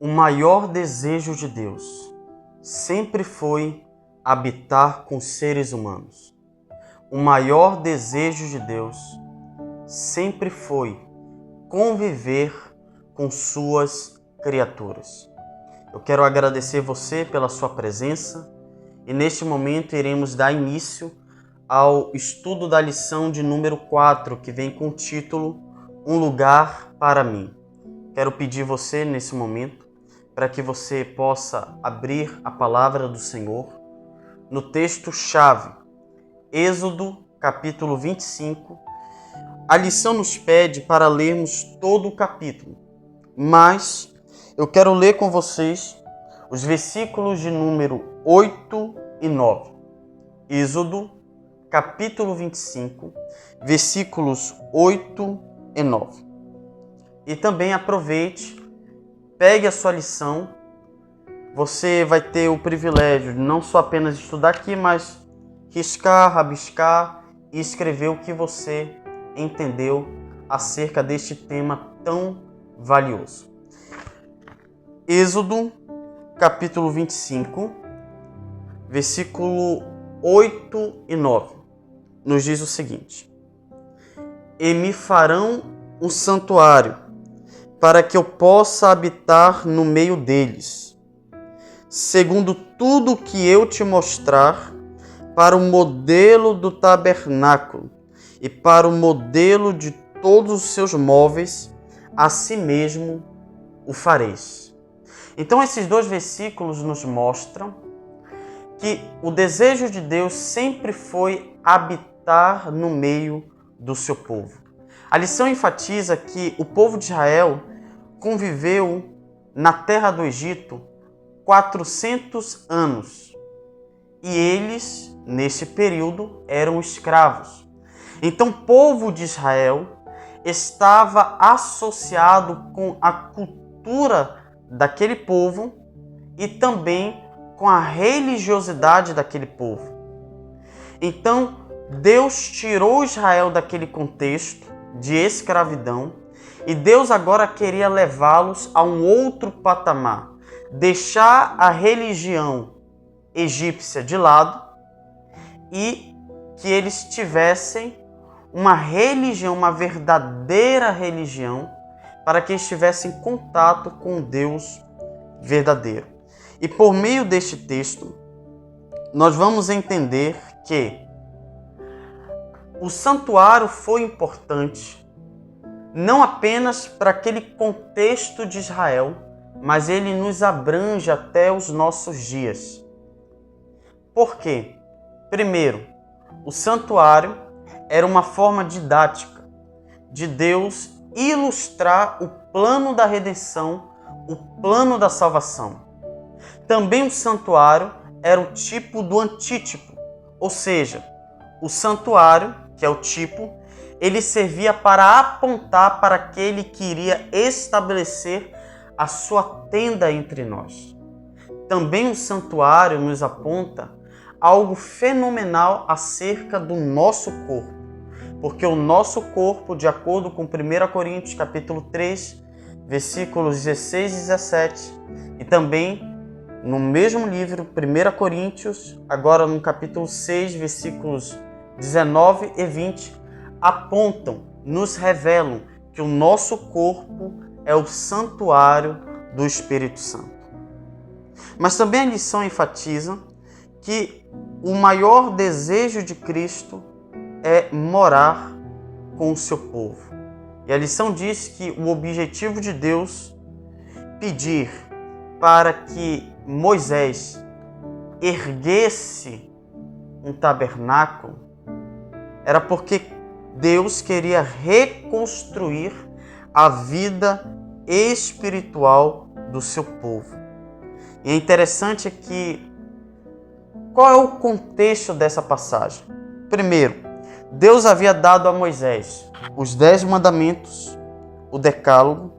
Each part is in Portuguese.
O maior desejo de Deus sempre foi habitar com os seres humanos. O maior desejo de Deus sempre foi conviver com suas criaturas. Eu quero agradecer você pela sua presença e neste momento iremos dar início ao estudo da lição de número 4, que vem com o título Um Lugar para Mim. Quero pedir você nesse momento para que você possa abrir a palavra do Senhor no texto-chave, Êxodo capítulo 25. A lição nos pede para lermos todo o capítulo, mas eu quero ler com vocês os versículos de número 8 e 9. Êxodo capítulo 25, versículos 8 e 9. E também aproveite, pegue a sua lição. Você vai ter o privilégio de não só apenas estudar aqui, mas riscar, rabiscar e escrever o que você entendeu acerca deste tema tão valioso. Êxodo, capítulo 25, versículo 8 e 9, nos diz o seguinte: E me farão um santuário, para que eu possa habitar no meio deles, segundo tudo que eu te mostrar, para o modelo do tabernáculo e para o modelo de todos os seus móveis, assim mesmo o fareis. Então esses dois versículos nos mostram que o desejo de Deus sempre foi habitar no meio do seu povo. A lição enfatiza que o povo de Israel conviveu na terra do Egito 400 anos e eles, nesse período, eram escravos. Então, o povo de Israel estava associado com a cultura daquele povo e também com a religiosidade daquele povo. Então, Deus tirou Israel daquele contexto de escravidão e Deus agora queria levá-los a um outro patamar, deixar a religião egípcia de lado e que eles tivessem uma religião, uma verdadeira religião, para que estivessem em contato com o Deus verdadeiro. E por meio deste texto, nós vamos entender que o santuário foi importante, não apenas para aquele contexto de Israel, mas ele nos abrange até os nossos dias. Por quê? Primeiro, o santuário era uma forma didática de Deus ilustrar o plano da redenção, o plano da salvação. Também o santuário era o tipo do antítipo, ou seja, o santuário, que é o tipo, ele servia para apontar para aquele que iria estabelecer a sua tenda entre nós. Também o santuário nos aponta algo fenomenal acerca do nosso corpo, porque o nosso corpo, de acordo com 1 Coríntios capítulo 3, versículos 16 e 17, e também no mesmo livro, 1 Coríntios, agora no capítulo 6, versículos 19 e 20, apontam, nos revelam que o nosso corpo é o santuário do Espírito Santo. Mas também a lição enfatiza que o maior desejo de Cristo é morar com o seu povo. E a lição diz que o objetivo de Deus pedir para que Moisés erguesse um tabernáculo era porque Deus queria reconstruir a vida espiritual do seu povo. E é interessante que qual é o contexto dessa passagem? Primeiro, Deus havia dado a Moisés os 10 mandamentos, o decálogo,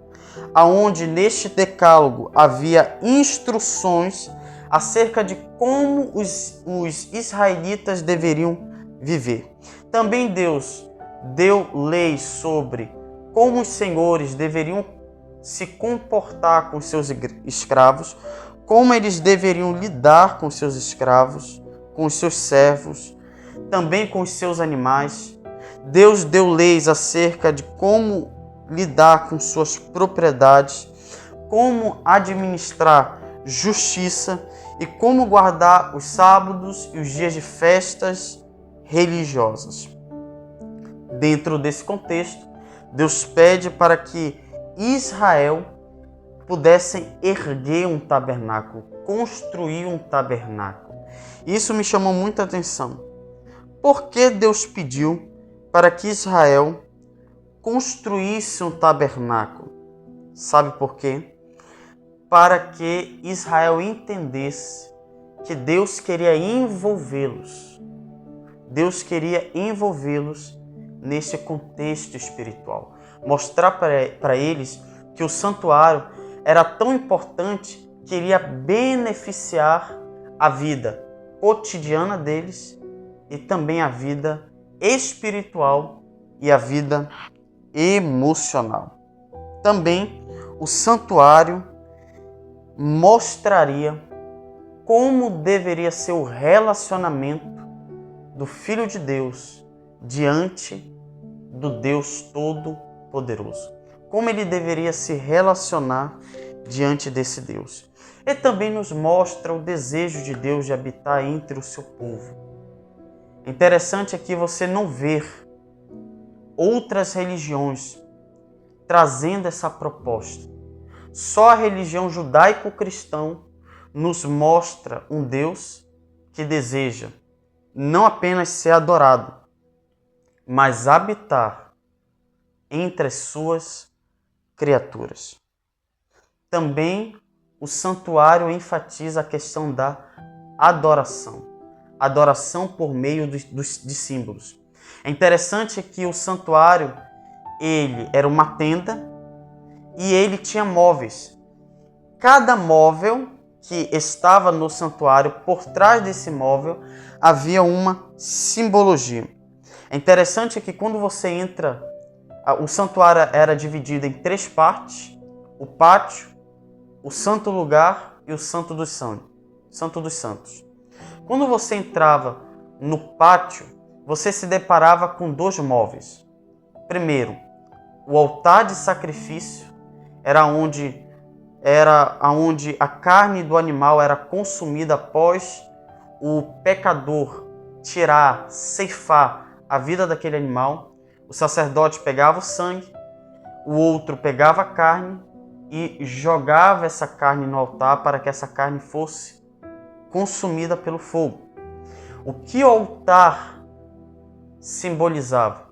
aonde neste decálogo havia instruções acerca de como os israelitas deveriam viver. Também Deus deu leis sobre como os senhores deveriam se comportar com seus escravos, como eles deveriam lidar com seus escravos, com os seus servos, também com os seus animais. Deus deu leis acerca de como lidar com suas propriedades, como administrar justiça e como guardar os sábados e os dias de festas religiosas. Dentro desse contexto, Deus pede para que Israel pudessem erguer um tabernáculo, construir um tabernáculo. Isso me chamou muita atenção. Por que Deus pediu para que Israel construísse um tabernáculo? Sabe por quê? Para que Israel entendesse que Deus queria envolvê-los. Deus queria envolvê-los nesse contexto espiritual. Mostrar para eles que o santuário era tão importante que iria beneficiar a vida cotidiana deles e também a vida espiritual e a vida emocional. Também o santuário mostraria como deveria ser o relacionamento do Filho de Deus diante do Deus Todo-Poderoso. Como ele deveria se relacionar diante desse Deus. E também nos mostra o desejo de Deus de habitar entre o seu povo. Interessante é que você não vê outras religiões trazendo essa proposta. Só a religião judaico-cristã nos mostra um Deus que deseja não apenas ser adorado, mas habitar entre as suas criaturas. Também o santuário enfatiza a questão da adoração. Adoração por meio de símbolos. É interessante que o santuário ele era uma tenda e ele tinha móveis. Cada móvel que estava no santuário, por trás desse móvel, havia uma simbologia. É interessante que quando você entra, o santuário era dividido em 3 partes: o pátio, o santo lugar e o santo dos santos. Quando você entrava no pátio, você se deparava com 2 móveis. Primeiro, o altar de sacrifício era onde a carne do animal era consumida após o pecador ceifar a vida daquele animal. O sacerdote pegava o sangue, o outro pegava a carne e jogava essa carne no altar para que essa carne fosse consumida pelo fogo. O que o altar simbolizava?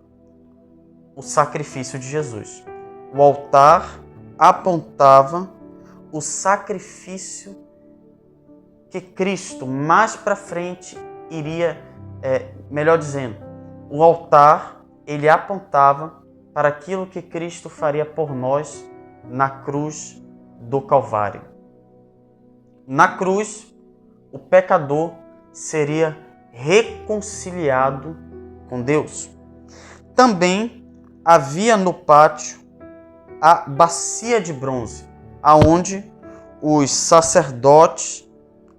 O sacrifício de Jesus. O altar apontava o sacrifício que Cristo mais para frente iria, melhor dizendo, o altar ele apontava para aquilo que Cristo faria por nós na cruz do Calvário. Na cruz, o pecador seria reconciliado com Deus. Também havia no pátio a bacia de bronze, aonde os sacerdotes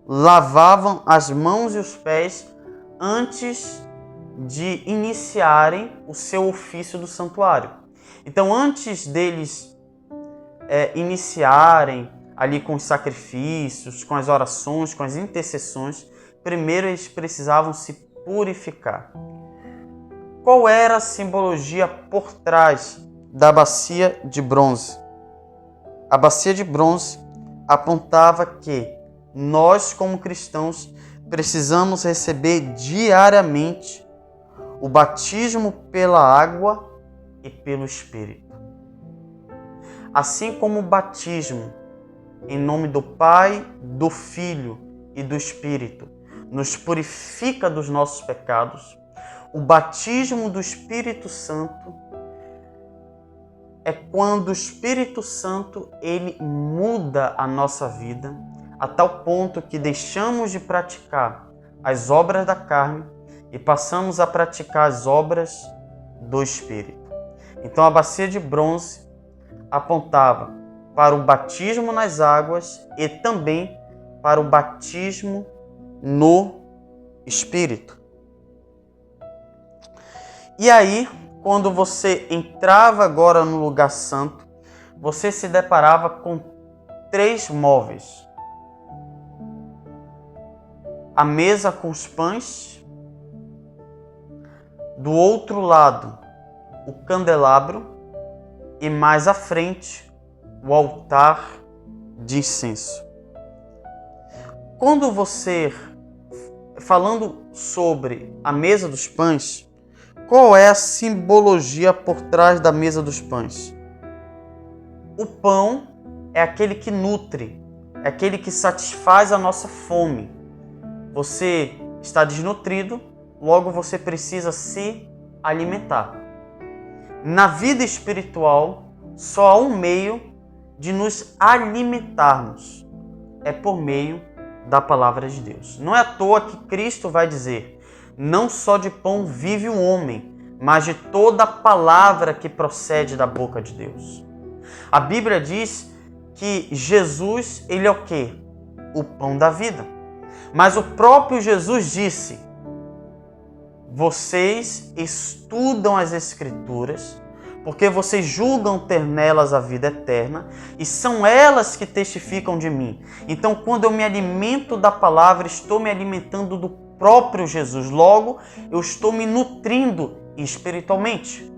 lavavam as mãos e os pés antes de iniciarem o seu ofício do santuário. Então, antes deles iniciarem ali com os sacrifícios, com as orações, com as intercessões, primeiro eles precisavam se purificar. Qual era a simbologia por trás da bacia de bronze? A bacia de bronze apontava que nós, como cristãos, precisamos receber diariamente o batismo pela água e pelo Espírito. Assim como o batismo em nome do Pai, do Filho e do Espírito nos purifica dos nossos pecados, o batismo do Espírito Santo é quando o Espírito Santo ele muda a nossa vida a tal ponto que deixamos de praticar as obras da carne e passamos a praticar as obras do Espírito. Então a bacia de bronze apontava para o batismo nas águas e também para o batismo no Espírito. E aí, quando você entrava agora no lugar santo, você se deparava com 3 móveis. A mesa com os pães, do outro lado o candelabro e mais à frente o altar de incenso. Quando você, falando sobre a mesa dos pães, qual é a simbologia por trás da mesa dos pães? O pão é aquele que nutre, é aquele que satisfaz a nossa fome. Você está desnutrido, logo você precisa se alimentar. Na vida espiritual, só há um meio de nos alimentarmos. É por meio da palavra de Deus. Não é à toa que Cristo vai dizer: não só de pão vive o homem, mas de toda palavra que procede da boca de Deus. A Bíblia diz que Jesus, ele é o quê? O pão da vida. Mas o próprio Jesus disse: vocês estudam as Escrituras, porque vocês julgam ter nelas a vida eterna, e são elas que testificam de mim. Então, quando eu me alimento da palavra, estou me alimentando do próprio Jesus. Logo, eu estou me nutrindo espiritualmente.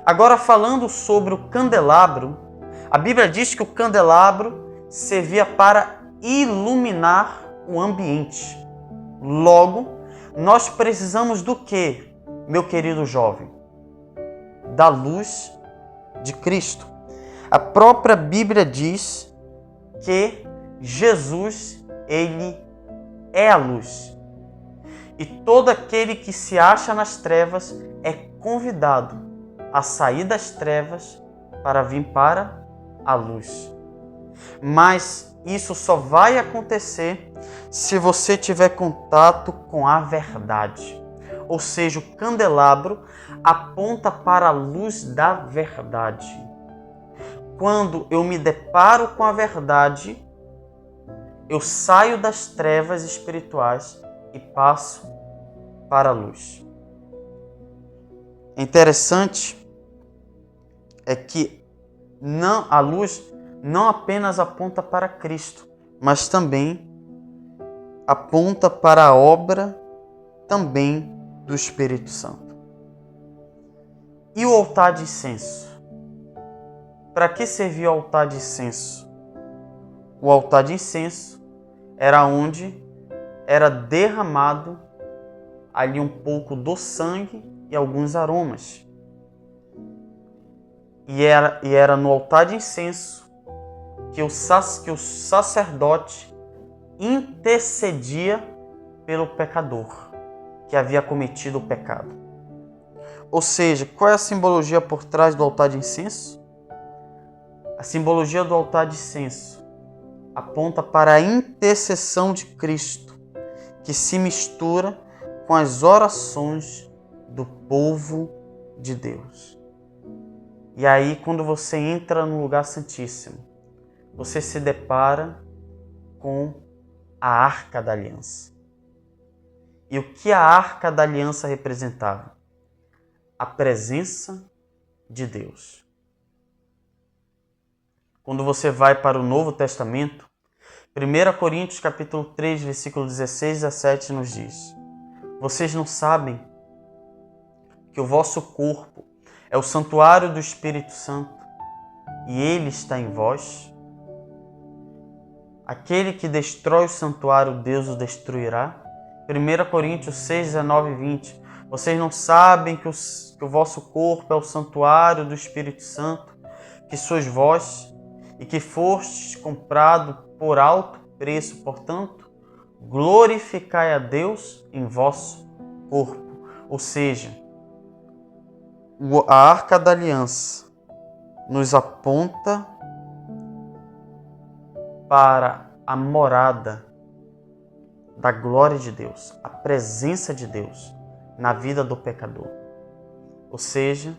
Agora, falando sobre o candelabro, a Bíblia diz que o candelabro servia para iluminar o ambiente. Logo, nós precisamos do quê, meu querido jovem? Da luz de Cristo. A própria Bíblia diz que Jesus, ele é a luz. E todo aquele que se acha nas trevas é convidado a sair das trevas para vir para a luz. Mas isso só vai acontecer se você tiver contato com a verdade. Ou seja, o candelabro aponta para a luz da verdade. Quando eu me deparo com a verdade, eu saio das trevas espirituais e passo para a luz. Interessante é que a luz não apenas aponta para Cristo, mas também aponta para a obra também do Espírito Santo. E o altar de incenso? Para que servia o altar de incenso? O altar de incenso era onde era derramado ali um pouco do sangue e alguns aromas. E era no altar de incenso que o sacerdote intercedia pelo pecador que havia cometido o pecado. Ou seja, qual é a simbologia por trás do altar de incenso? A simbologia do altar de incenso aponta para a intercessão de Cristo, que se mistura com as orações do povo de Deus. E aí, quando você entra no lugar santíssimo, você se depara com a Arca da Aliança. E o que a Arca da Aliança representava? A presença de Deus. Quando você vai para o Novo Testamento, 1 Coríntios capítulo 3, versículo 16 a 17 nos diz: vocês não sabem que o vosso corpo é o santuário do Espírito Santo e ele está em vós? Aquele que destrói o santuário, Deus o destruirá. 1 Coríntios 6, 19 e 20. Vocês não sabem que o vosso corpo é o santuário do Espírito Santo, que sois vós, e que fostes comprado por alto preço. Portanto, glorificai a Deus em vosso corpo. Ou seja, a Arca da Aliança nos aponta para a morada da glória de Deus, a presença de Deus na vida do pecador. Ou seja,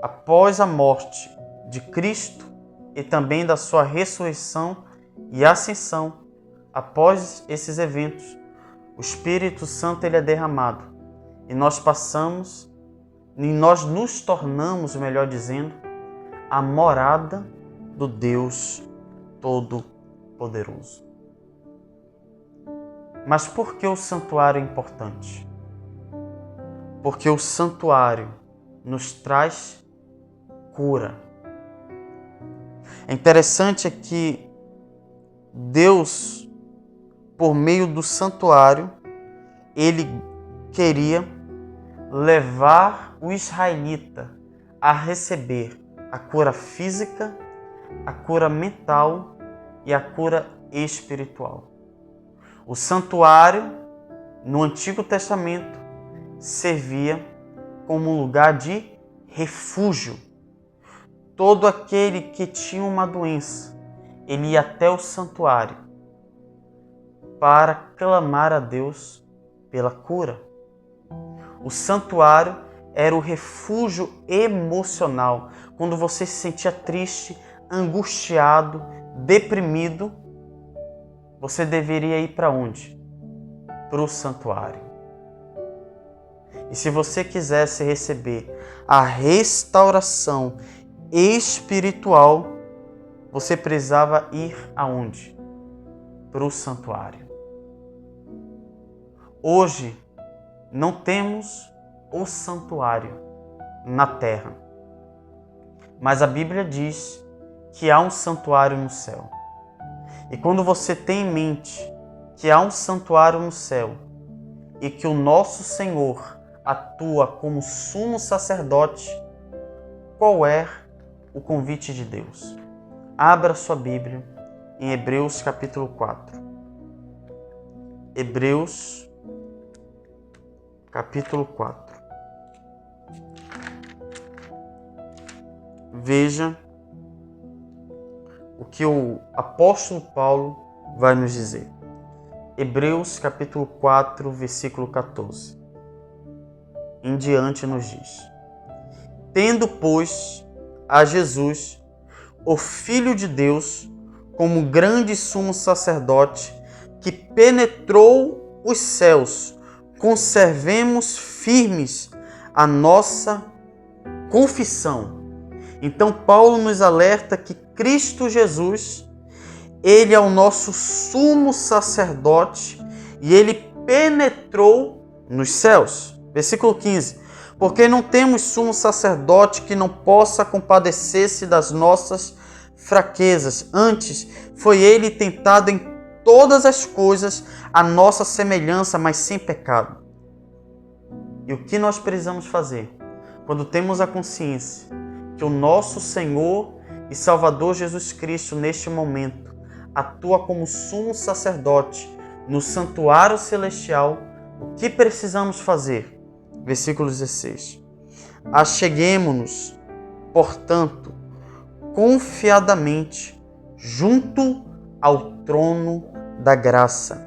após a morte de Cristo e também da sua ressurreição e ascensão, após esses eventos, o Espírito Santo ele é derramado e nós nos tornamos, melhor dizendo, a morada do Deus Todo-Poderoso. Mas por que o santuário é importante? Porque o santuário nos traz cura. É interessante que Deus, por meio do santuário, ele queria levar o israelita a receber a cura física, a cura mental e a cura espiritual. O santuário, no Antigo Testamento, servia como um lugar de refúgio. Todo aquele que tinha uma doença, ele ia até o santuário para clamar a Deus pela cura. O santuário era o refúgio emocional. Quando você se sentia triste, angustiado, deprimido, você deveria ir para onde? Para o santuário. E se você quisesse receber a restauração espiritual, você precisava ir aonde? Para o santuário. Hoje, não temos o santuário na terra. Mas a Bíblia diz que há um santuário no céu. E quando você tem em mente que há um santuário no céu e que o nosso Senhor atua como sumo sacerdote, qual é o convite de Deus? Abra sua Bíblia em Hebreus capítulo 4. Hebreus capítulo 4. Veja o que o apóstolo Paulo vai nos dizer. Hebreus capítulo 4, versículo 14. Em diante nos diz: Tendo, pois, a Jesus, o Filho de Deus, como grande sumo sacerdote, que penetrou os céus, conservemos firmes a nossa confissão. Então Paulo nos alerta que Cristo Jesus, ele é o nosso sumo sacerdote e ele penetrou nos céus. Versículo 15. Porque não temos sumo sacerdote que não possa compadecer-se das nossas fraquezas. Antes, foi ele tentado em todas as coisas a nossa semelhança, mas sem pecado. E o que nós precisamos fazer? Quando temos a consciência que o nosso Senhor e Salvador Jesus Cristo, neste momento, atua como sumo sacerdote no santuário celestial, o que precisamos fazer? Versículo 16. Acheguemo-nos, portanto, confiadamente junto ao trono da graça,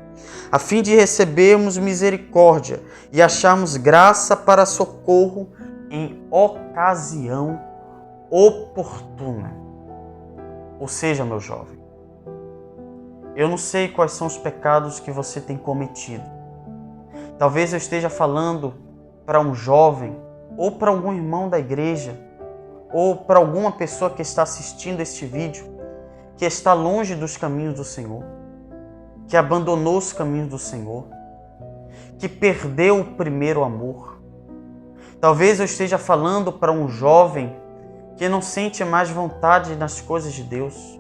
a fim de recebermos misericórdia e acharmos graça para socorro em ocasião oportuna. Ou seja, meu jovem, eu não sei quais são os pecados que você tem cometido. Talvez eu esteja falando para um jovem, ou para algum irmão da igreja, ou para alguma pessoa que está assistindo este vídeo, que está longe dos caminhos do Senhor, que abandonou os caminhos do Senhor, que perdeu o primeiro amor. Talvez eu esteja falando para um jovem que não sente mais vontade nas coisas de Deus.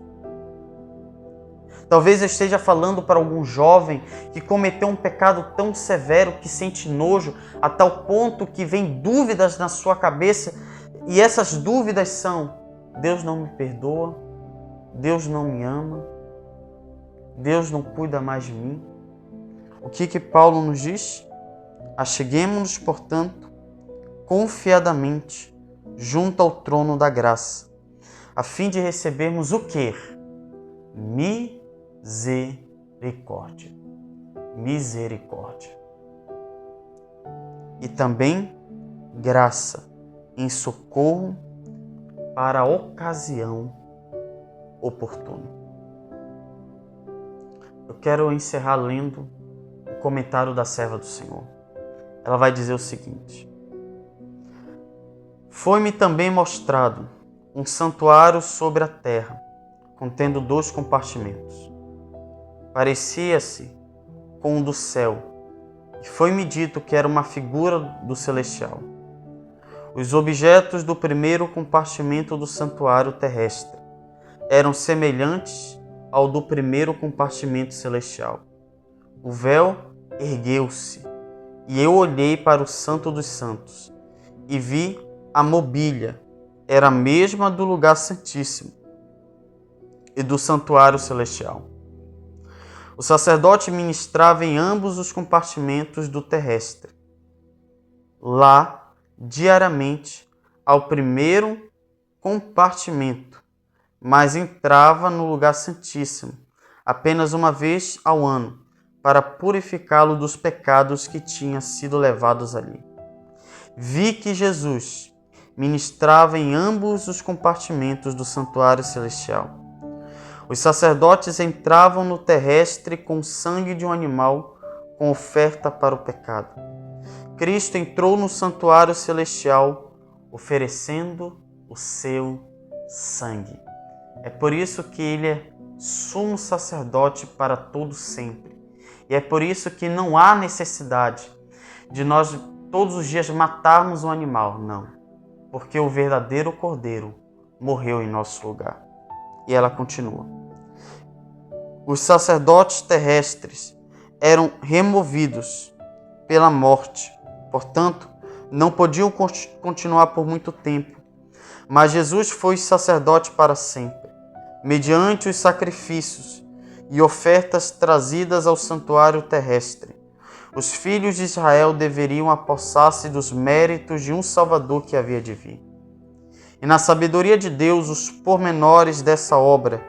Talvez eu esteja falando para algum jovem que cometeu um pecado tão severo que sente nojo a tal ponto que vem dúvidas na sua cabeça, e essas dúvidas são: Deus não me perdoa, Deus não me ama, Deus não cuida mais de mim. O que Paulo nos diz? Acheguemo-nos, portanto, confiadamente junto ao trono da graça, a fim de recebermos o quê? Misericórdia. Misericórdia. E também graça em socorro para a ocasião oportuna. Eu quero encerrar lendo o comentário da serva do Senhor. Ela vai dizer o seguinte: foi-me também mostrado um santuário sobre a terra, contendo 2 compartimentos. Parecia-se com o do céu, e foi-me dito que era uma figura do celestial. Os objetos do primeiro compartimento do santuário terrestre eram semelhantes ao do primeiro compartimento celestial. O véu ergueu-se, e eu olhei para o Santo dos Santos, e vi a mobília, era a mesma do lugar santíssimo e do santuário celestial. O sacerdote ministrava em ambos os compartimentos do terrestre. Lá, diariamente, ao primeiro compartimento, mas entrava no lugar santíssimo apenas uma vez ao ano, para purificá-lo dos pecados que tinham sido levados ali. Vi que Jesus ministrava em ambos os compartimentos do santuário celestial. Os sacerdotes entravam no terrestre com sangue de um animal com oferta para o pecado. Cristo entrou no santuário celestial oferecendo o seu sangue. É por isso que ele é sumo sacerdote para todo sempre. E é por isso que não há necessidade de nós todos os dias matarmos um animal, não. Porque o verdadeiro Cordeiro morreu em nosso lugar. E ela continua. Os sacerdotes terrestres eram removidos pela morte, portanto, não podiam continuar por muito tempo. Mas Jesus foi sacerdote para sempre, mediante os sacrifícios e ofertas trazidas ao santuário terrestre. Os filhos de Israel deveriam apossar-se dos méritos de um Salvador que havia de vir. E na sabedoria de Deus, os pormenores dessa obra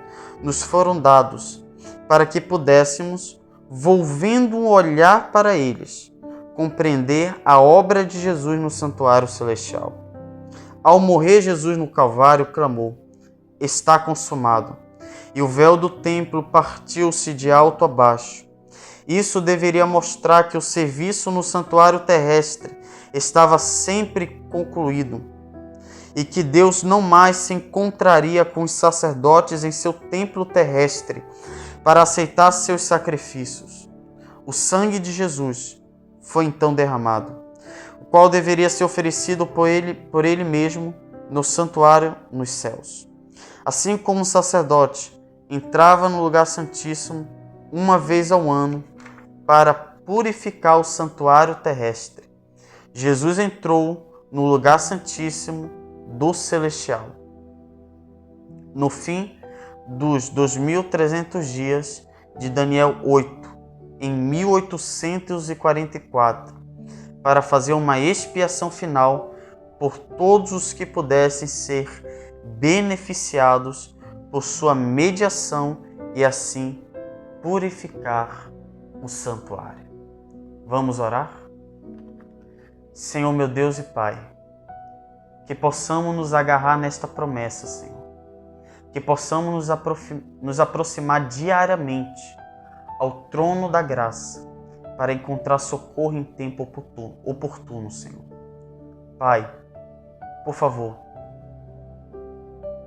nos foram dados, para que pudéssemos, volvendo um olhar para eles, compreender a obra de Jesus no santuário celestial. Ao morrer Jesus no Calvário, clamou: está consumado. E o véu do templo partiu-se de alto a baixo. Isso deveria mostrar que o serviço no santuário terrestre estava sempre concluído e que Deus não mais se encontraria com os sacerdotes em seu templo terrestre para aceitar seus sacrifícios. O sangue de Jesus foi então derramado, o qual deveria ser oferecido por ele mesmo no santuário nos céus. Assim como o sacerdote entrava no lugar santíssimo uma vez ao ano para purificar o santuário terrestre, Jesus entrou no lugar santíssimo do celestial. No fim dos 2.300 dias de Daniel 8, em 1844, para fazer uma expiação final por todos os que pudessem ser beneficiados por sua mediação e assim purificar o santuário. Vamos orar? Senhor, meu Deus e Pai, que possamos nos agarrar nesta promessa, Senhor. Que possamos nos aproximar diariamente ao trono da graça para encontrar socorro em tempo oportuno, Senhor. Pai, por favor,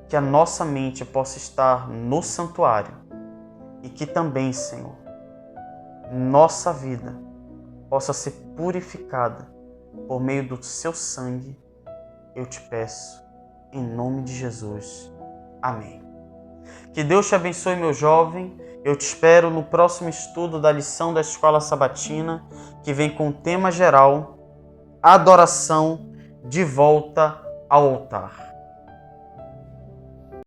que a nossa mente possa estar no santuário e que também, Senhor, nossa vida possa ser purificada por meio do seu sangue. Eu te peço, em nome de Jesus. Amém. Que Deus te abençoe, meu jovem. Eu te espero no próximo estudo da lição da Escola Sabatina, que vem com o tema geral: Adoração de volta ao altar.